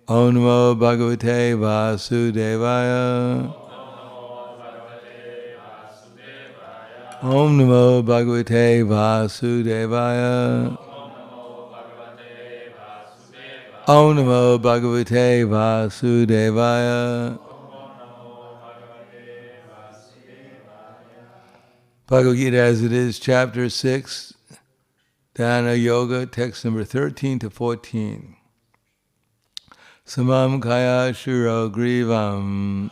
Om Namo Bhagavate Vasudevaya. Om Namo Bhagavate Vasudevaya. Om Namo Bhagavate Vasudevaya. Bhagavad-gita as it is, chapter 6, Dana Yoga, text number 13 to 14. Samam kaya shiro grivam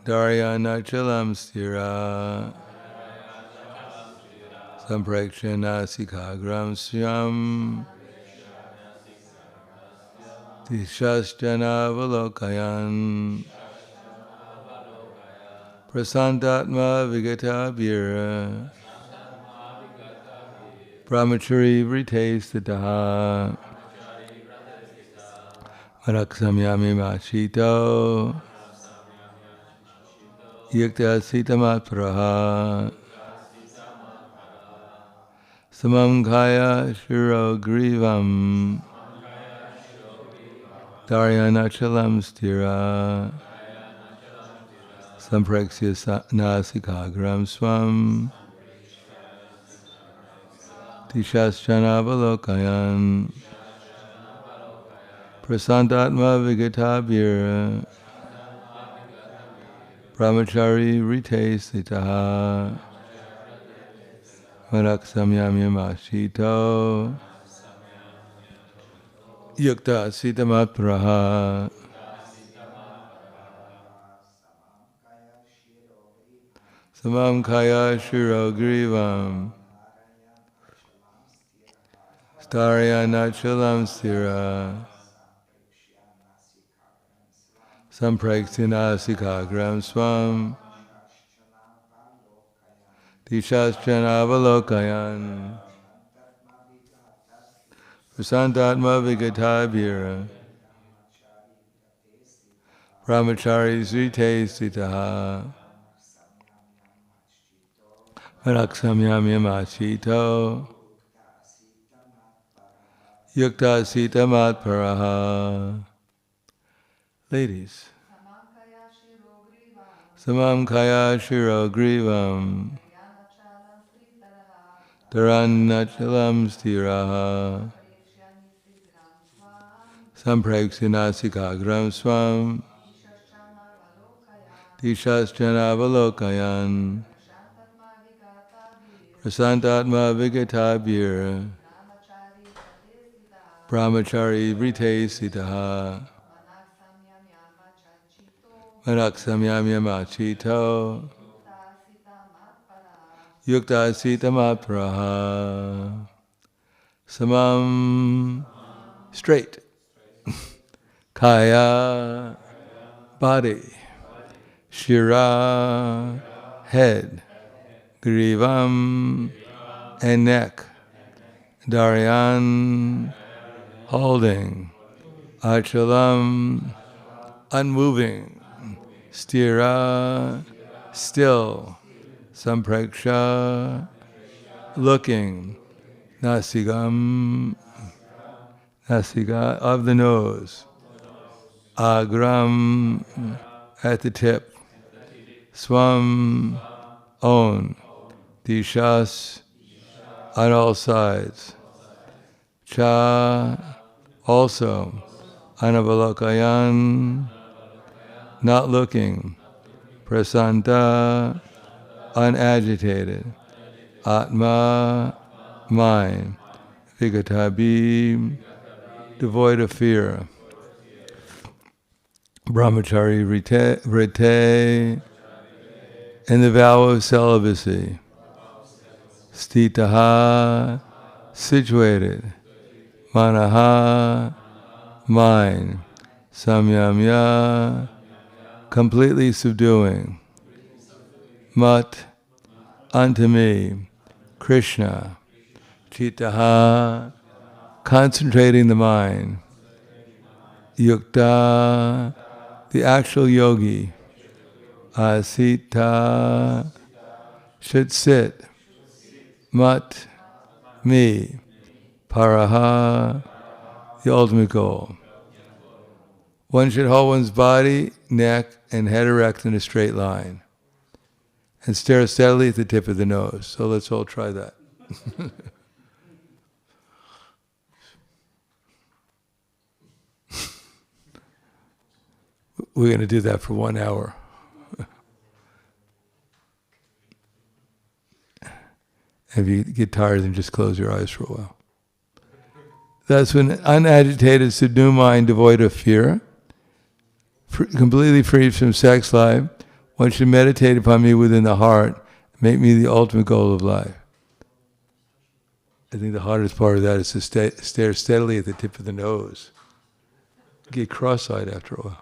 Daryanachalam stira Samprekshana sikagram syam Tishasjana valokayan Prasantatma vigata vira Brahmachari vritestataha Manaksamyami machito Yukta sitamatpraha Samam kaya shiro grivam Daryanachalam stira Sampraksya nasikagram swam Tishasjana valokayan Prasantatma vigatabhira Brahmachari ritesitaha Manaksamyamyamashito Yukta sitamapraha Samam kaya shiro grivam Staryanachalam stira Sampraksina sikagram swam Tishasjana valokayan Prasantatma vigatabhira Brahmachari sritesitaha Manaksamyamyamachito Yukta sitamatparaha. Ladies. Samam kaya shiro grivam Dharanachalam stiraha Sampreksinasikagram swam Tishasjana valokayan Prasantatma vigatabhir Brahmachari vritesitaha Manaksamyamyamachito Yukta sitamapraha. Samam, straight. Kaya, body. Shira, head. Grivam, and neck. Daryan, holding. Achalam, unmoving. Stira, still. Sampreksha, looking. Nasigam, nasiga, of the nose. Agram, at the tip. Swam, own. Dishas, on all sides. Cha, also. Anavalokayan, not looking. Prasanta, unagitated. Atma, mind. Vigatabi, devoid of fear. Brahmachari vrite, in the vow of celibacy. Stitaha, situated. Manaha, mind. Samyamya, completely subduing. Mat, unto me. Krishna. Chittaha, concentrating the mind. Yukta, the actual yogi. Asita, should sit. Mat, me. Paraha, the ultimate goal. One should hold one's body, neck, and head erect in a straight line and stare steadily at the tip of the nose. So let's all try that. We're going to do that for 1 hour. If you get tired, then just close your eyes for a while. Thus, when unagitated, subdued mind, devoid of fear, completely freed from sex life, one should meditate upon me within the heart, make me the ultimate goal of life. I think the hardest part of that is to stare steadily at the tip of the nose. Get cross-eyed after a while.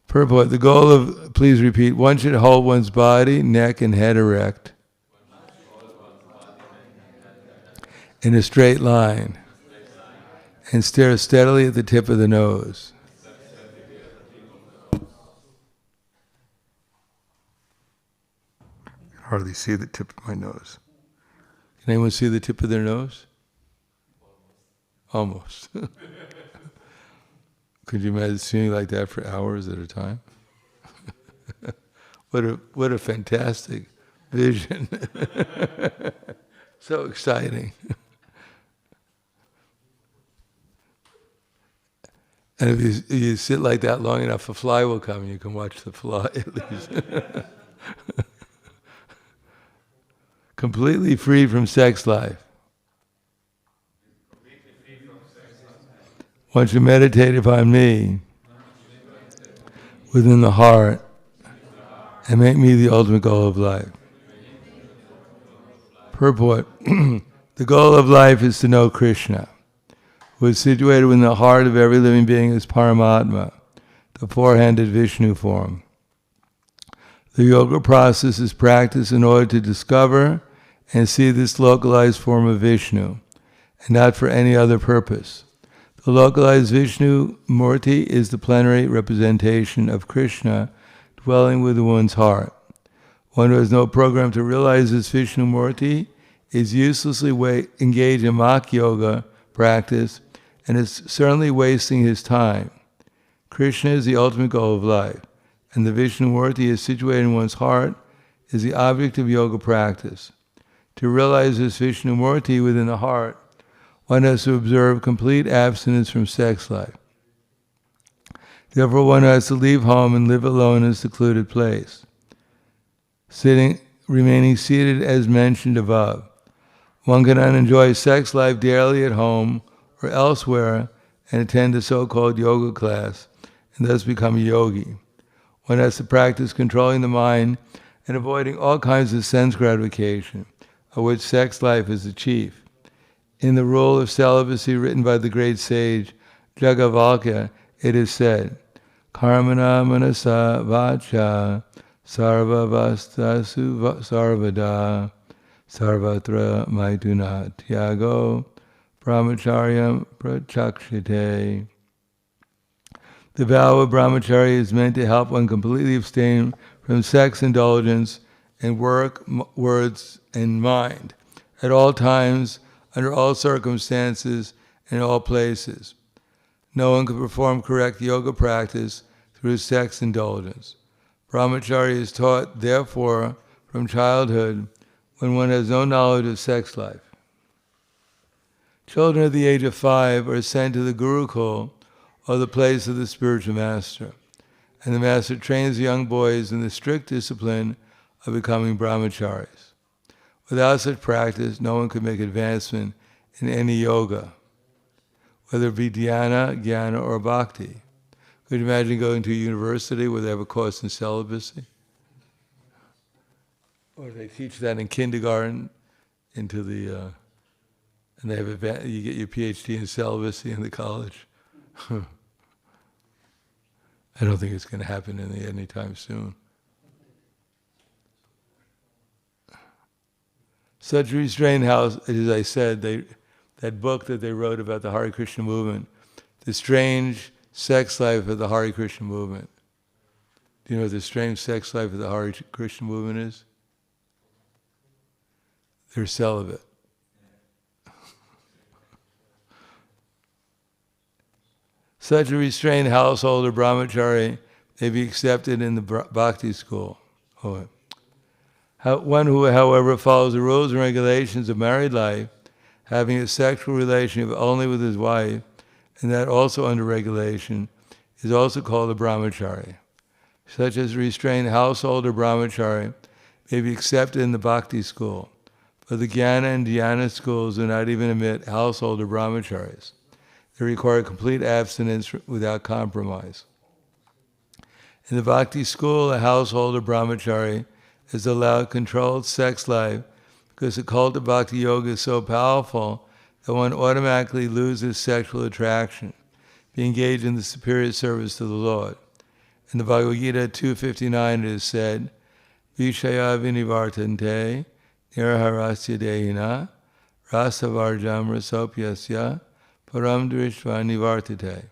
Purport, the goal of, please repeat, one should hold one's body, neck, and head erect in a straight line and stare steadily at the tip of the nose. I can hardly see the tip of my nose. Can anyone see the tip of their nose? Almost. Could you imagine seeing like that for hours at a time? What a fantastic vision. So exciting. And if you sit like that long enough, a fly will come and you can watch the fly at least. Completely free from sex life. One should meditate upon me within the heart and make me the ultimate goal of life. Purport, the goal of life is to know Krishna, who is situated within the heart of every living being as Paramatma, the four-handed Vishnu form. The yoga process is practiced in order to discover and see this localized form of Vishnu, and not for any other purpose. The localized Vishnu Murti is the plenary representation of Krishna dwelling within one's heart. One who has no program to realize this Vishnu Murti is uselessly engaged in Mach Yoga practice and is certainly wasting his time. Krishna is the ultimate goal of life, and the Vishnu Murti is situated in one's heart is the object of yoga practice. To realize this Vishnu Murti within the heart, one has to observe complete abstinence from sex life. Therefore, one has to leave home and live alone in a secluded place, remaining seated as mentioned above. One cannot enjoy sex life daily at home or elsewhere and attend a so-called yoga class and thus become a yogi. One has to practice controlling the mind and avoiding all kinds of sense gratification, of which sex life is the chief. In the rule of celibacy written by the great sage Jagavalkya, it is said, Karmana manasa vacha sarvavastasu sarvada sarvatra maituna tyago brahmacharyam prachakshite. The vow of brahmacharya is meant to help one completely abstain from sex indulgence in work, words, and mind at all times, under all circumstances, and in all places. No one can perform correct yoga practice through sex indulgence. Brahmacharya is taught, therefore, from childhood, when one has no knowledge of sex life. Children of the age of 5 are sent to the Gurukul, or the place of the spiritual master, and the master trains young boys in the strict discipline of becoming brahmacharis. Without such practice, no one could make advancement in any yoga, whether it be dhyana, jnana, or bhakti. Could you imagine going to a university where they have a course in celibacy? Or they teach that in kindergarten, and they have you get your PhD in celibacy in the college. I don't think it's going to happen anytime soon. Such restrained house, as I said, that book that they wrote about the Hare Krišna movement, the strange sex life of the Hare Krišna movement. Do you know what the strange sex life of the Hare Krišna movement is? They're celibate. Such a restrained household or brahmachari may be accepted in the bhakti school. One who, however, follows the rules and regulations of married life, having a sexual relationship only with his wife, and that also under regulation, is also called a brahmachari. Such as a restrained household or brahmachari may be accepted in the bhakti school, but the jnana and dhyana schools do not even admit household or brahmacharis. They require complete abstinence without compromise. In the bhakti school, a household or brahmachari is allowed controlled sex life because the cult of bhakti yoga is so powerful that one automatically loses sexual attraction, be engaged in the superior service to the Lord. In the Bhagavad-gita 6.13-14 it is said, Vishaya vinivartante niraharasya dehina rasavarjam rasopyasya param drishva nivartate.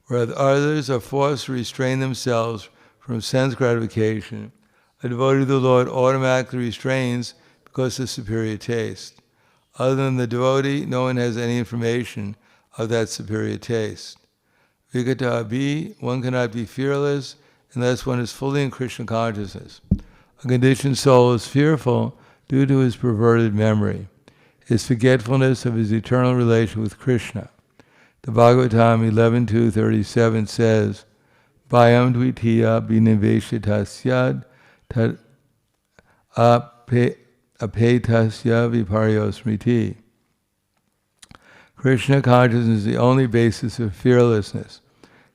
Where others are forced to restrain themselves from sense gratification, a devotee of the Lord automatically restrains because of superior taste. Other than the devotee, no one has any information of that superior taste. Vigata abhi, one cannot be fearless unless one is fully in Krishna consciousness. A conditioned soul is fearful due to his perverted memory, his forgetfulness of his eternal relation with Krishna. The Bhagavatam 11.2.37 says, Bhayam dvitiya biniveshitasyad tad apetasya viparyo smriti. Krishna consciousness is the only basis of fearlessness.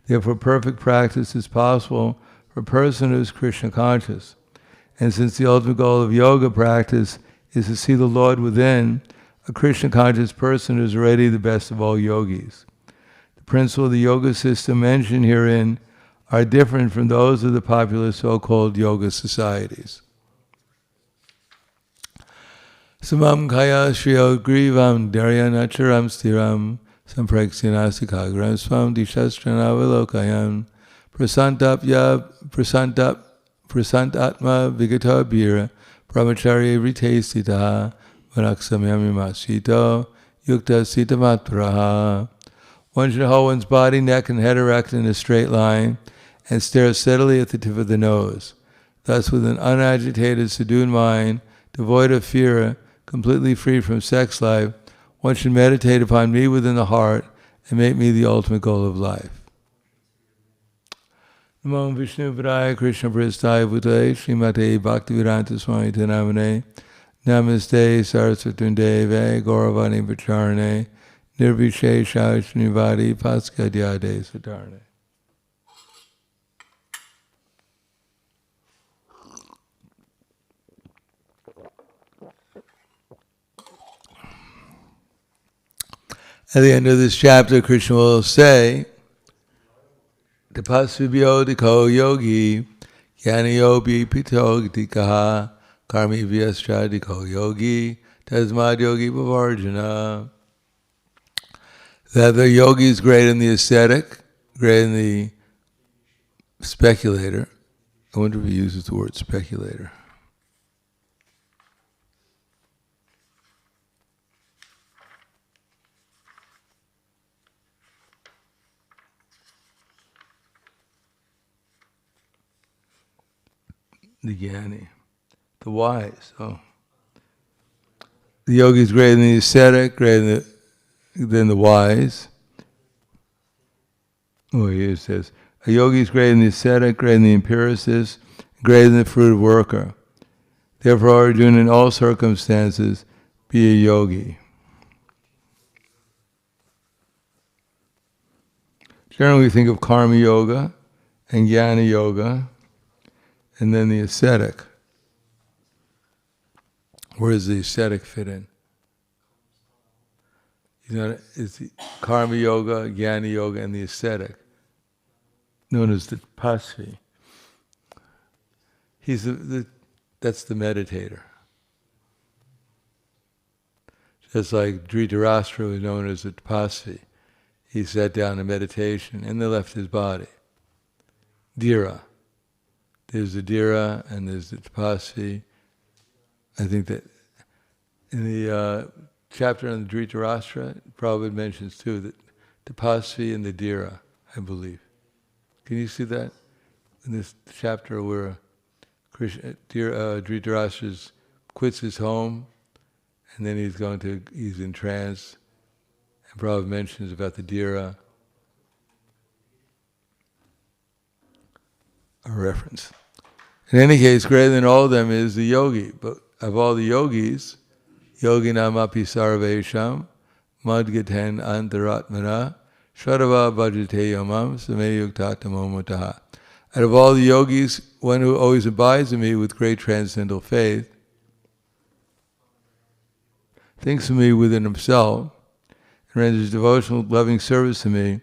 Therefore, perfect practice is possible for a person who is Krishna conscious. And since the ultimate goal of yoga practice is to see the Lord within, a Krishna conscious person is already the best of all yogis. The principles of the yoga system mentioned herein are different from those of the popular so-called yoga societies. Samam kaya shriyo grivam daryanacharam stiram sampraksinasikagram swam dishastranavalokayam prasantatma vigata bira brahmacharya ritesita vanaksamyamimasito yukta sitamatraha. One should hold one's body, neck, and head erect in a straight line and stare steadily at the tip of the nose. Thus, with an unagitated, subdued mind, devoid of fear, completely free from sex life, one should meditate upon me within the heart and make me the ultimate goal of life. Namo Vishnu Padaya Krishna Prasthaya Bhutale Srimate Bhaktivedanta Swami Namane Namaste Saraswati Deve Gauravani Pacharane Nirvishesha Shnivadi Paskadyade Satarne. At the end of this chapter, Krishna will say, Tapasvibhyo diko yogi, jnanayobi pito dikaha, karmi vyascha diko yogi, tasmad yogi bhavarjana. That the yogi is great in the ascetic, great in the speculator. I wonder if he uses the word speculator. The jnani, the wise. Oh, the yogi is greater than the ascetic, greater than the wise. Oh, here it says, a yogi is greater than the ascetic, greater than the empiricist, greater than the fruit worker. Therefore, Arjuna, in all circumstances, be a yogi. Generally, we think of karma yoga and jnana yoga, and then the ascetic. Where does the ascetic fit in? It's the karma yoga, jnana yoga, and the ascetic, known as the tapasvi. He's that's the meditator. Just like Dhritarashtra was known as the tapasvi. He sat down in meditation and then left his body. Dhira. There's the dhira and there's the tapasvi. I think that in the chapter on the Dhritarashtra, Prabhupada mentions too that tapasvi and the dhira, I believe. Can you see that in this chapter where Dhritarashtra quits his home and then he's in trance, and Prabhupada mentions about the dhira. A reference. In any case, greater than all of them is the yogi. But of all the yogis, yoginam api sarvesham madgaten antaratmana shradava bhajate yamam sameyuktatamo mutaha. Out of all the yogis, one who always abides in me with great transcendental faith, thinks of me within himself, and renders devotional, loving service to me,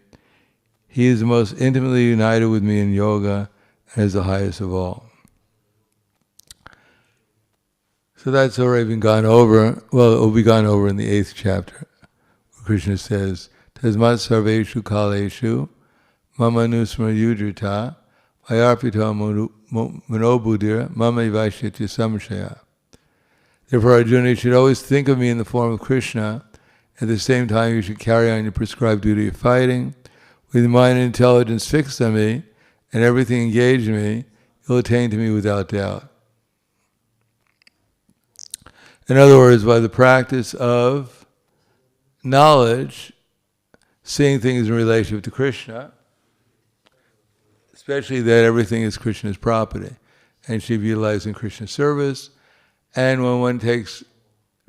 he is the most intimately united with me in yoga and is the highest of all. So that's already been gone over. Well, it will be gone over in the 8th chapter, where Krishna says, Tasmat sarveshu kaleshu mama nusmara yudrita ayarpito manobudira mama vaishitya samshaya. Therefore, Arjuna, you should always think of me in the form of Krishna. At the same time, you should carry on your prescribed duty of fighting. With your mind and intelligence fixed on me, and everything engaged in me, you'll attain to me without doubt. In other words, by the practice of knowledge, seeing things in relationship to Krishna, especially that everything is Krishna's property, and should be utilized in Krishna's service. And when one takes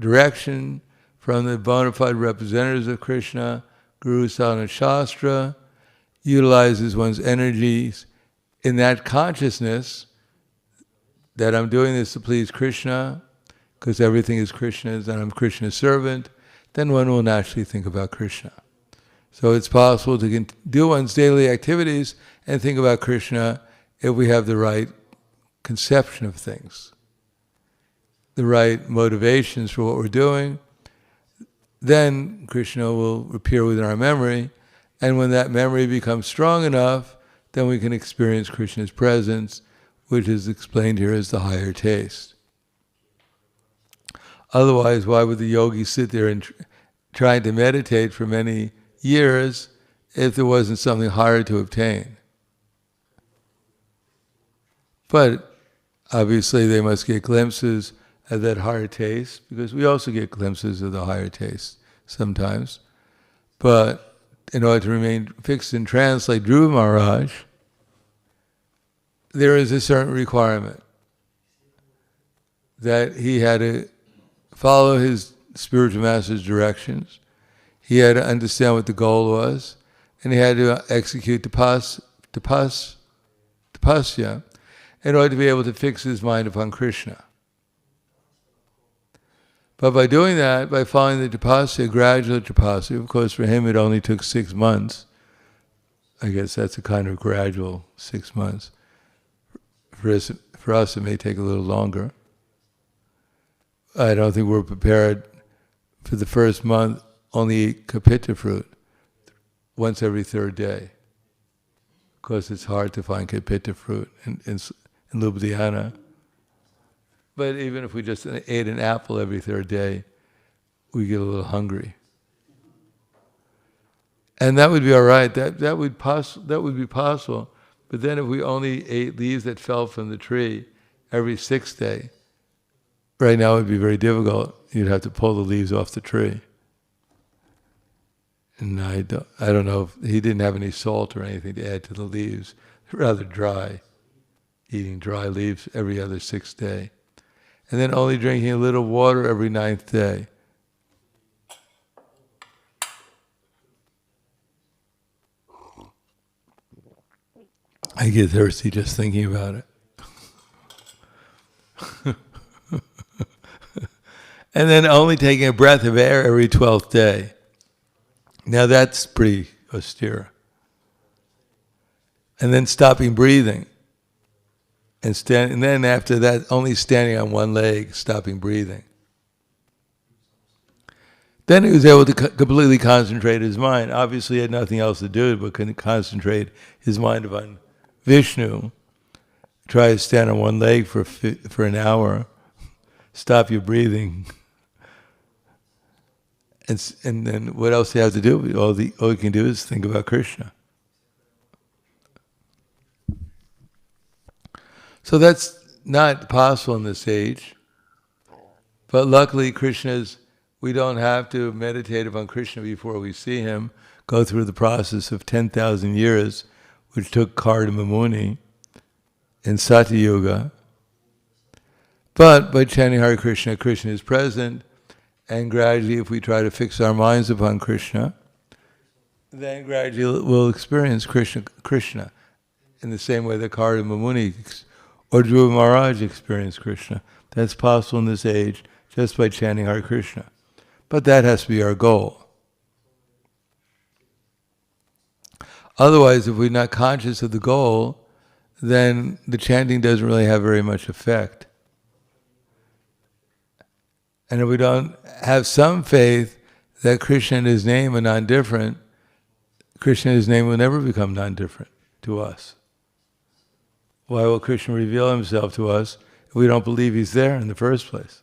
direction from the bona fide representatives of Krishna, Guru, Sadhana, Shastra, utilizes one's energies in that consciousness that I'm doing this to please Krishna, because everything is Krishna's and I'm Krishna's servant, then one will naturally think about Krishna. So it's possible to do one's daily activities and think about Krishna if we have the right conception of things, the right motivations for what we're doing. Then Krishna will appear within our memory, and when that memory becomes strong enough, then we can experience Krishna's presence, which is explained here as the higher taste. Otherwise, why would the yogi sit there and trying to meditate for many years if there wasn't something higher to obtain? But obviously they must get glimpses of that higher taste, because we also get glimpses of the higher taste sometimes. But in order to remain fixed in trance like Dhruva Maharaj, there is a certain requirement that he had to follow his spiritual master's directions. He had to understand what the goal was, and he had to execute tapasya in order to be able to fix his mind upon Krishna. But by doing that, by following the tapasya, gradual tapasya, of course for him it only took 6 months. I guess that's a kind of gradual 6 months. For us it may take a little longer. I don't think we're prepared for the first month only eat kapita fruit once every 3rd day. Of course it's hard to find kapita fruit in Ljubljana. But even if we just ate an apple every 3rd day, we get a little hungry. And that would be all right. That would be possible. But then if we only ate leaves that fell from the tree every 6th day, right now it would be very difficult. You'd have to pull the leaves off the tree. And I don't know if he didn't have any salt or anything to add to the leaves. Rather dry, eating dry leaves every other 6th day. And then only drinking a little water every 9th day. I get thirsty just thinking about it. And then only taking a breath of air every 12th day. Now that's pretty austere. And then stopping breathing. And then after that, only standing on one leg, stopping breathing. Then he was able to completely concentrate his mind. Obviously he had nothing else to do, but couldn't concentrate his mind upon Vishnu. Try to stand on one leg for an hour. Stop your breathing. And then what else do you have to do? All you can do is think about Krishna. So that's not possible in this age. But luckily, we don't have to meditate upon Krishna before we see him, go through the process of 10,000 years, which took Kardama Muni in Satya Yuga. But by chanting Hare Krishna, Krishna is present, and gradually, if we try to fix our minds upon Krishna, then gradually we'll experience Krishna in the same way that Kardama Muni or Dhruva Maharaj experienced Krishna. That's possible in this age just by chanting Hare Krishna. But that has to be our goal. Otherwise, if we're not conscious of the goal, then the chanting doesn't really have very much effect. And if we don't have some faith that Krishna and his name are non-different, Krishna and his name will never become non-different to us. Why will Krishna reveal himself to us if we don't believe he's there in the first place?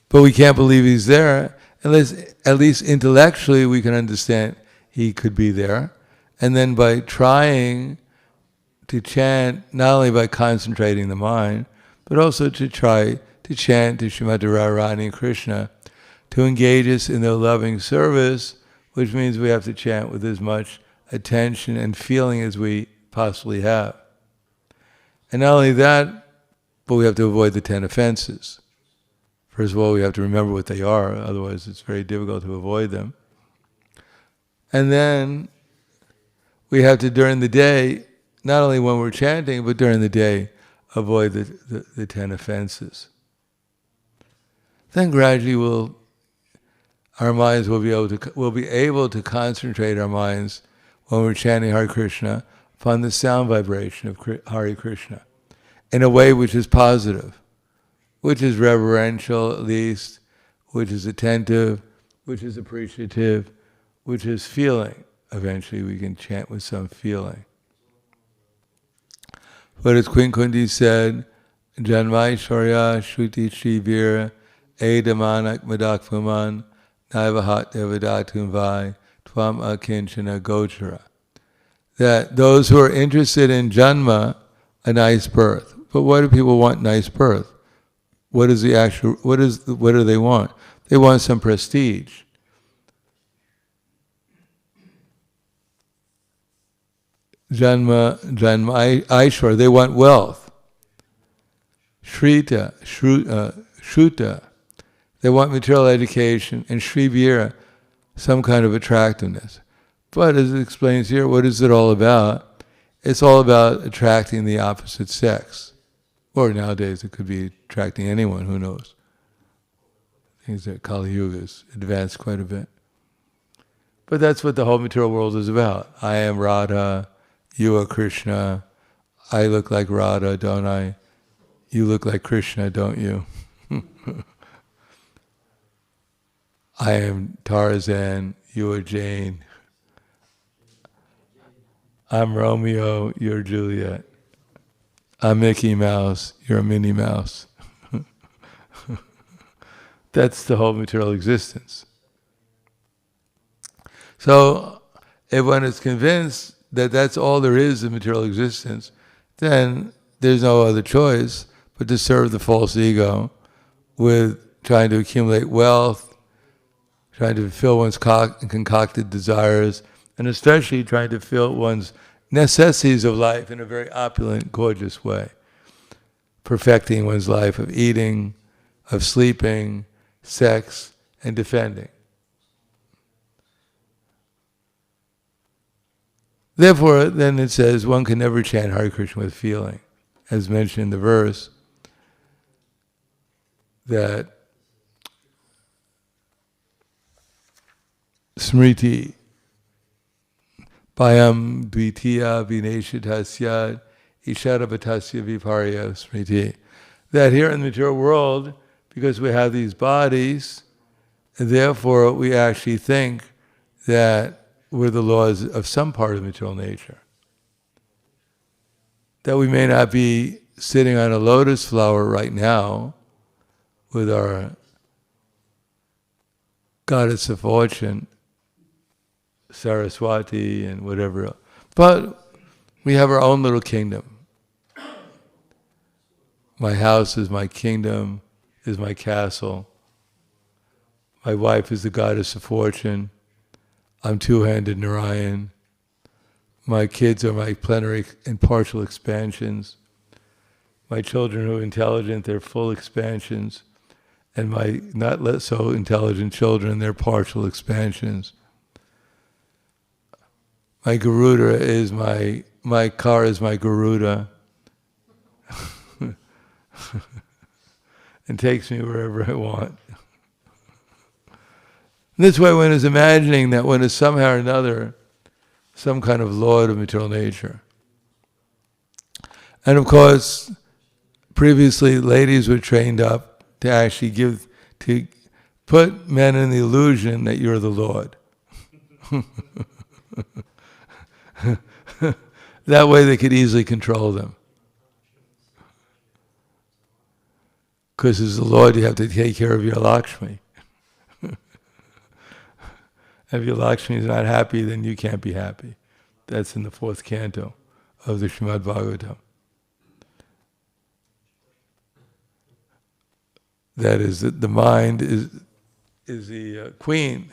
But we can't believe he's there unless, at least intellectually, we can understand he could be there. And then by trying to chant, not only by concentrating the mind, but also to try to chant to Srimati Radharani and Krishna, to engage us in their loving service, which means we have to chant with as much attention and feeling as we possibly have. And not only that, but we have to avoid the 10 offenses. First of all, we have to remember what they are, otherwise it's very difficult to avoid them. And then we have to, during the day, not only when we're chanting, but during the day, avoid the 10 offenses. Then gradually our minds will be able to concentrate our minds when we're chanting Hare Krishna upon the sound vibration of Hare Krishna in a way which is positive, which is reverential at least, which is attentive, which is appreciative, which is feeling. Eventually we can chant with some feeling. But as Queen Kunti said, Janmaishwarya Shruti Shivir Edamanak Madakpuman Naivahat Devadatum Vai Tvam Akinchana Gochara. That those who are interested in Janma, a nice birth. But why do people want nice birth? What do they want? They want some prestige. Janma Aishwar, they want wealth. Shruta, they want material education. And Shrivira, some kind of attractiveness. But as it explains here, what is it all about? It's all about attracting the opposite sex. Or nowadays it could be attracting anyone, who knows. Things that Kali Yuga has advanced quite a bit. But that's what the whole material world is about. I am Radha, you are Krishna, I look like Radha, don't I? You look like Krishna, don't you? I am Tarzan, you are Jane. I'm Romeo, you're Juliet. I'm Mickey Mouse, you're a Minnie Mouse. That's the whole material existence. So, if one is convinced that that's all there is in material existence, then there's no other choice but to serve the false ego with trying to accumulate wealth, trying to fulfill one's concocted desires, and especially trying to fill one's necessities of life in a very opulent, gorgeous way. Perfecting one's life of eating, of sleeping, sex, and defending. Therefore, then it says, one can never chant Hare Krishna with feeling. As mentioned in the verse, that Smriti, Bhayam Dvitiya Vineshitasyad Isharabatasya Viparya Smriti. That here in the material world, because we have these bodies, and therefore we actually think that we're the laws of some part of material nature. That we may not be sitting on a lotus flower right now with our goddess of fortune, Saraswati and whatever else. But we have our own little kingdom. My house is my kingdom, is my castle. My wife is the goddess of fortune. I'm two-handed Narayan. My kids are my plenary and partial expansions. My children who are intelligent, they're full expansions. And my not so intelligent children, they're partial expansions. My Garuda is my car is my Garuda. And takes me wherever I want. And this way one is imagining that one is somehow or another some kind of lord of material nature. And of course, previously ladies were trained up to actually to put men in the illusion that you're the Lord. That way they could easily control them. Because as the Lord, you have to take care of your Lakshmi. If your Lakshmi is not happy, then you can't be happy. That's in the 4th canto of the Srimad Bhagavatam. That is, the mind is the queen.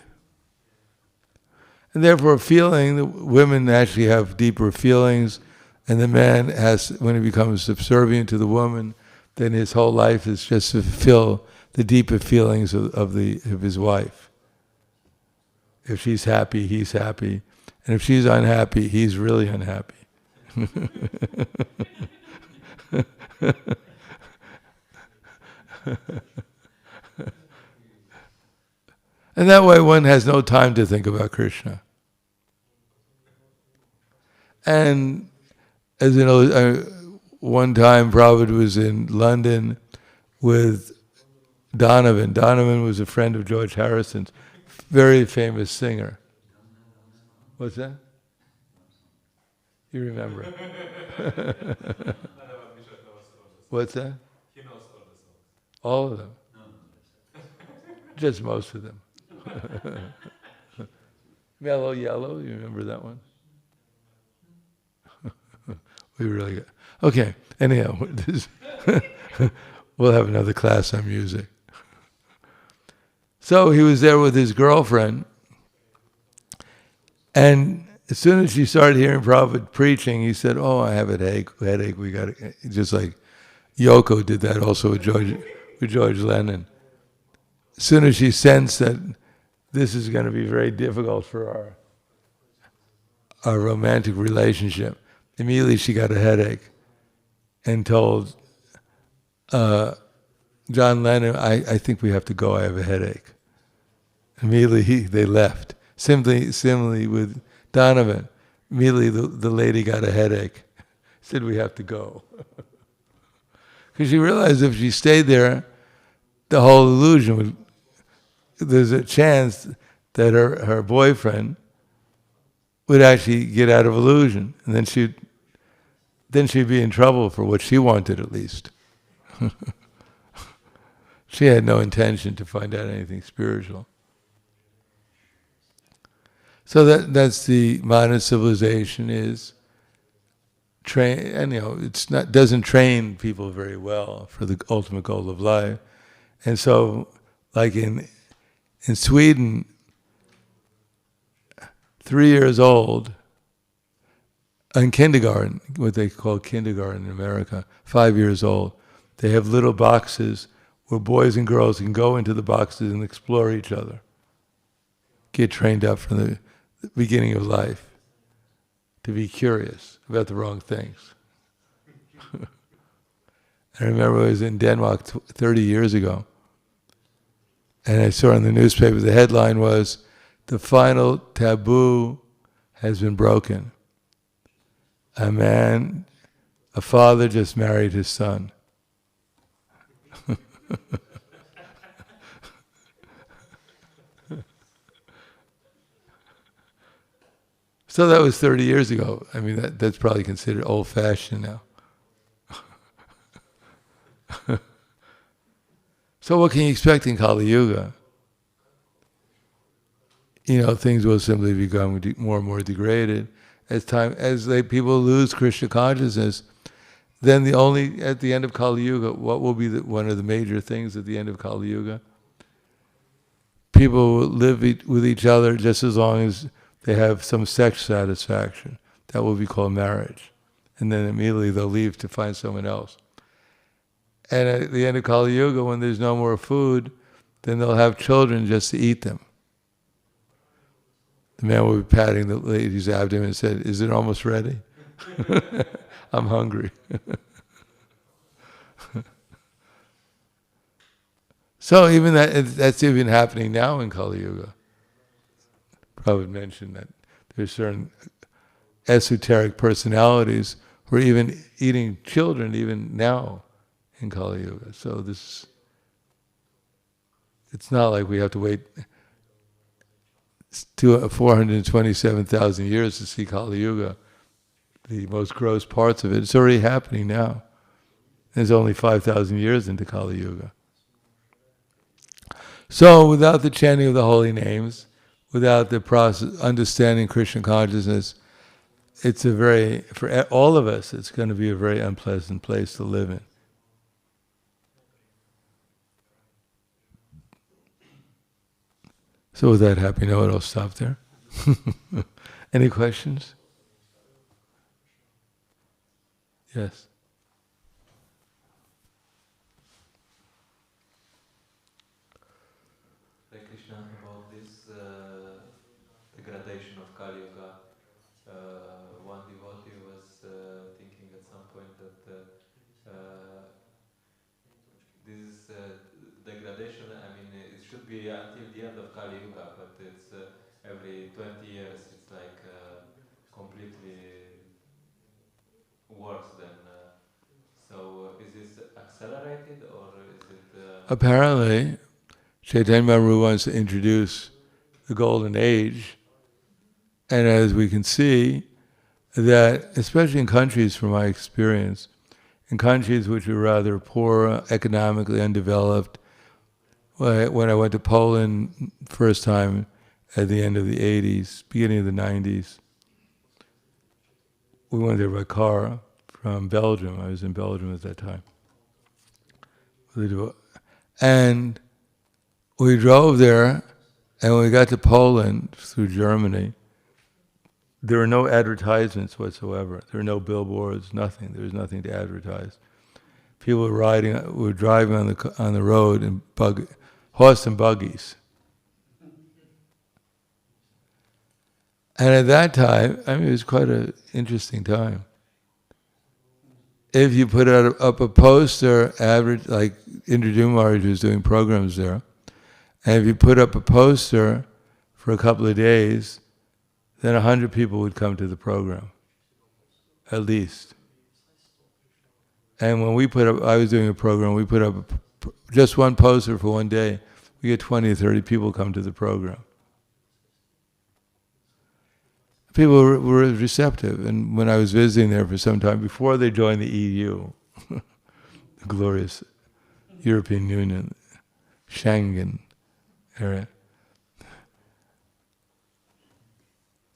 And therefore feeling, the women actually have deeper feelings, and the man has, when he becomes subservient to the woman, then his whole life is just to fulfill the deeper feelings of his wife. If she's happy, he's happy. And if she's unhappy, he's really unhappy. And that way one has no time to think about Krishna. And as you know, one time Prabhupada was in London with Donovan. Donovan was a friend of George Harrison's, very famous singer. What's that? You remember? What's that? He knows all the songs. All of them? Just most of them. Mellow Yellow, you remember that one? We really got... Okay, anyhow, we'll have another class on music. So he was there with his girlfriend, and as soon as she started hearing Prabhupada preaching, he said, "Oh, I have a headache. We got to," just like Yoko did that also with George Lennon. As soon as she sensed that this is going to be very difficult for our romantic relationship, immediately she got a headache and told John Lennon, I think we have to go, I have a headache. Immediately they left. Similarly with Donovan, immediately the lady got a headache, said we have to go. Because she realized if she stayed there, the whole illusion would, there's a chance that her boyfriend would actually get out of illusion, and then she'd be in trouble for what she wanted at least. She had no intention to find out anything spiritual. So that's the modern civilization is train, and doesn't train people very well for the ultimate goal of life. And so, like in Sweden, 3 years old, in kindergarten, what they call kindergarten in America, 5 years old, they have little boxes where boys and girls can go into the boxes and explore each other. Get trained up from the beginning of life to be curious about the wrong things. I remember I was in Denmark 30 years ago, and I saw in the newspaper the headline was, "The final taboo has been broken. A father just married his son." So that was 30 years ago. I mean, that's probably considered old-fashioned now. So what can you expect in Kali Yuga? things will simply become more and more degraded as people lose Krishna consciousness. Then at the end of Kali Yuga, what will be one of the major things at the end of Kali Yuga? People will live with each other just as long as they have some sex satisfaction. That will be called marriage. And then immediately they'll leave to find someone else. And at the end of Kali Yuga, when there's no more food, then they'll have children just to eat them. The man will be patting the lady's abdomen and said, "Is it almost ready?" "I'm hungry." So even that's even happening now in Kali Yuga. Prabhupada mentioned that there's certain esoteric personalities who are even eating children even now in Kali Yuga. So it's not like we have to wait to 427,000 years to see Kali Yuga, the most gross parts of it. It's already happening now. There's only 5,000 years into Kali Yuga. So without the chanting of the holy names, without the process, understanding Krishna consciousness, for all of us, it's going to be a very unpleasant place to live in. So with that happy note, I'll stop there. Any questions? Yes. Hare Krishna, about this degradation of Kali Yuga, one devotee was thinking at some point that this degradation, it should be until the end of Kali Yuga, but it's every 20 years, it's like completely worse than. So is this accelerated or is it? Apparently, Chaitanya Mahaprabhu wants to introduce the Golden Age, and as we can see, that especially in countries, from my experience, in countries which are rather poor, economically undeveloped, when I went to Poland first time at the end of the 80s, beginning of the 90s, we went there by car from Belgium. I was in Belgium at that time. And we drove there, and when we got to Poland through Germany, there were no advertisements whatsoever. There were no billboards, nothing. There was nothing to advertise. People were driving on the road in horse and buggies. And at that time, it was quite an interesting time. If you put up a poster, like Indra Maharaj was doing programs there, and if you put up a poster for a couple of days, then 100 people would come to the program, at least. And when I was doing a program, we put up just one poster for one day, we get 20 or 30 people come to the program. People were receptive, and when I was visiting there for some time, before they joined the EU, the glorious European Union, Schengen area,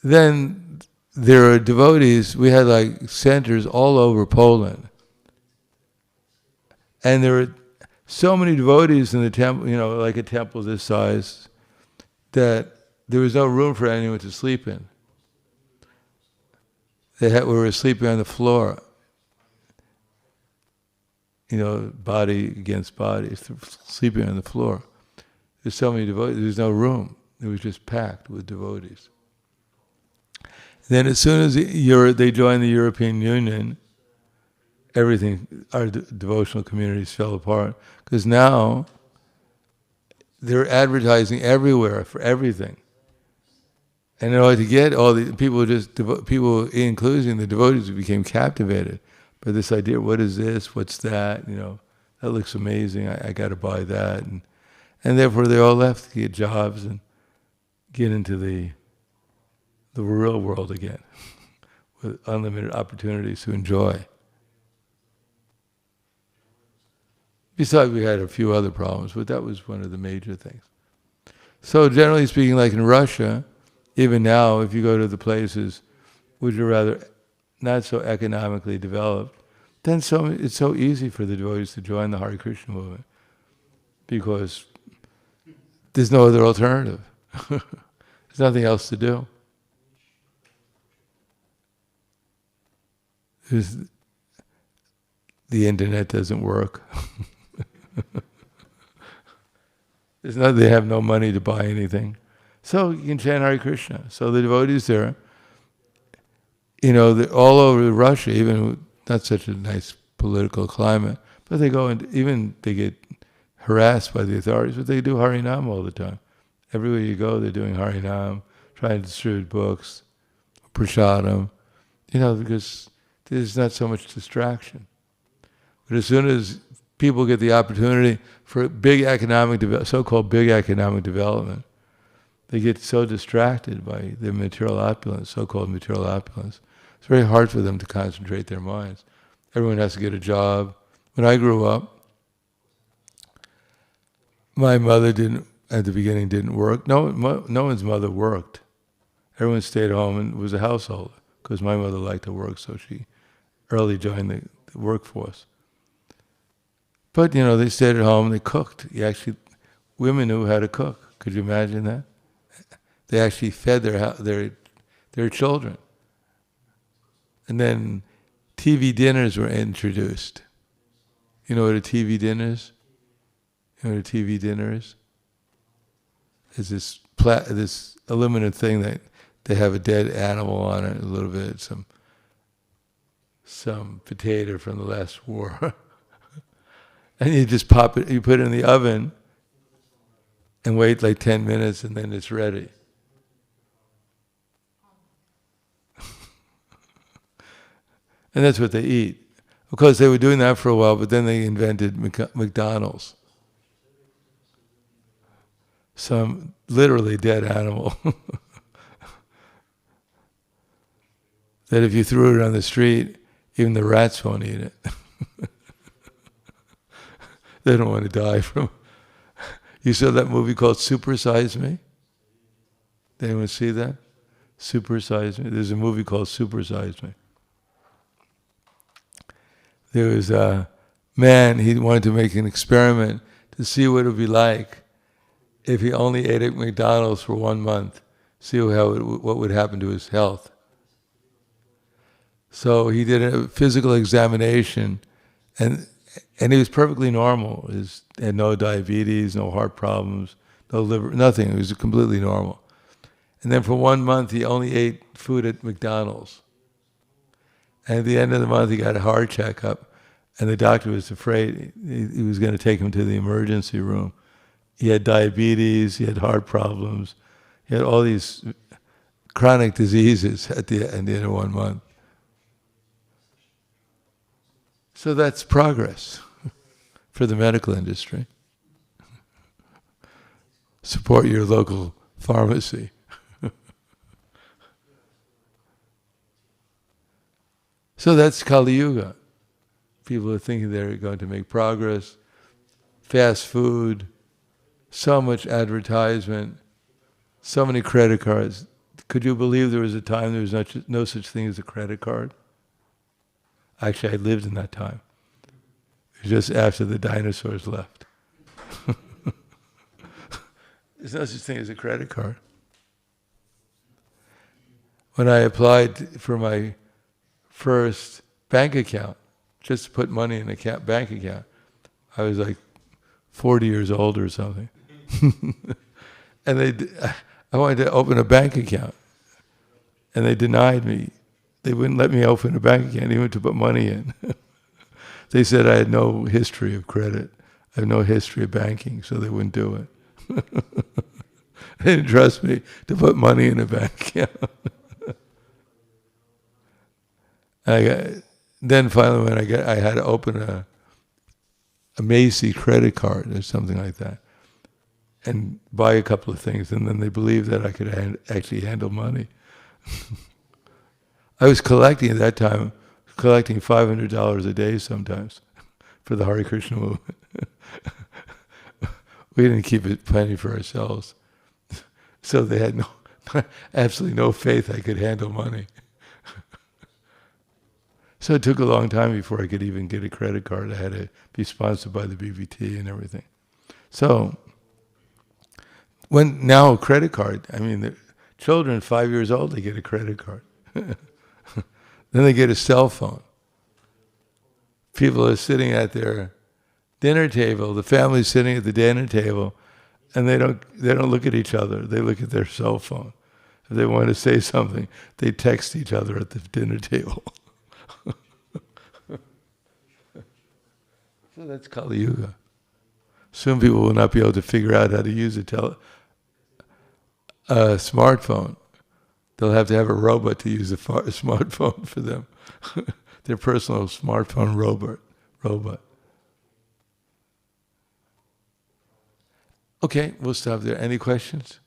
then there are devotees, we had like centers all over Poland. And there were so many devotees in the temple, like a temple this size, that there was no room for anyone to sleep in. We were sleeping on the floor, body against body, sleeping on the floor. There's so many devotees, there's no room. It was just packed with devotees. Then as soon as they joined the European Union, our devotional communities fell apart. Because now, they're advertising everywhere for everything. And in order to get all the people, including the devotees, became captivated by this idea, what is this, what's that, that looks amazing, I got to buy that. And therefore they all left to get jobs and get into the real world again, with unlimited opportunities to enjoy. Besides, we had a few other problems, but that was one of the major things. So generally speaking, like in Russia, even now, if you go to the places which are rather not so economically developed, then it's so easy for the devotees to join the Hare Krishna movement because there's no other alternative. There's nothing else to do. The internet doesn't work. They have no money to buy anything. So you can chant Hare Krishna. So the devotees there, they're all over Russia, even not such a nice political climate, but they go and even they get harassed by the authorities, but they do Harinam all the time. Everywhere you go, they're doing Harinam, trying to distribute books, prasadam, because there's not so much distraction. But as soon as people get the opportunity for so-called big economic development, they get so distracted by their material opulence, so-called material opulence. It's very hard for them to concentrate their minds. Everyone has to get a job. When I grew up, my mother at the beginning didn't work. No one's mother worked. Everyone stayed home and was a householder because my mother liked to work, so she early joined the workforce. But, they stayed at home, they cooked. Women knew how to cook. Could you imagine that? They actually fed their children. And then TV dinners were introduced. You know what a TV dinner is? You know what a TV dinner is? It's this aluminum thing that they have a dead animal on it, a little bit, some potato from the last war. And you just pop it, you put it in the oven and wait like 10 minutes and then it's ready. And that's what they eat. Of course, they were doing that for a while, but then they invented McDonald's. Some literally dead animal. That if you threw it on the street, even the rats won't eat it. They don't want to die from... You saw that movie called Super Size Me? Did anyone see that? Super Size Me? There's a movie called Super Size Me. There was a man, he wanted to make an experiment to see what it would be like if he only ate at McDonald's for 1 month, see what would happen to his health. So he did a physical examination, and he was perfectly normal. He had no diabetes, no heart problems, no liver, nothing. He was completely normal. And then for 1 month, he only ate food at McDonald's. And at the end of the month, he got a heart checkup, and the doctor was afraid he was going to take him to the emergency room. He had diabetes, he had heart problems, he had all these chronic diseases at the end of 1 month. So that's progress for the medical industry. Support your local pharmacy. So that's Kali Yuga. People are thinking they're going to make progress. Fast food, so much advertisement, so many credit cards. Could you believe there was a time there was no such thing as a credit card? Actually, I lived in that time. It was just after the dinosaurs left. There's no such thing as a credit card. When I applied for my first bank account, just to put money in a bank account, I was like 40 years old or something. And I wanted to open a bank account, and they denied me. They wouldn't let me open a bank account, even to put money in. They said I had no history of credit. I have no history of banking, so they wouldn't do it. They didn't trust me to put money in a bank account. Then finally, when I had to open a Macy credit card or something like that, and buy a couple of things, and then they believed that I could actually handle money. I was collecting at that time, $500 a day sometimes for the Hare Krishna movement. We didn't keep it plenty for ourselves. So they had absolutely no faith I could handle money. So it took a long time before I could even get a credit card. I had to be sponsored by the BBT and everything. So now a credit card, I mean, the children 5 years old, they get a credit card. Then they get a cell phone. People are sitting at their dinner table, the family's sitting at the dinner table, and they don't look at each other. They look at their cell phone. If they want to say something, they text each other at the dinner table. So that's Kali Yuga. Soon people will not be able to figure out how to use a smartphone. They'll have to have a robot to use a smartphone for them. Their personal smartphone robot. Okay, we'll stop there. Any questions?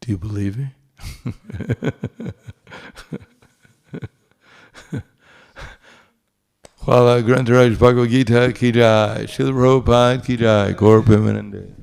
Do you believe me? Wala Grantaraj Bhagavad-gita ki jai, Srila Prabhupada ki jai, Gaur Premanande.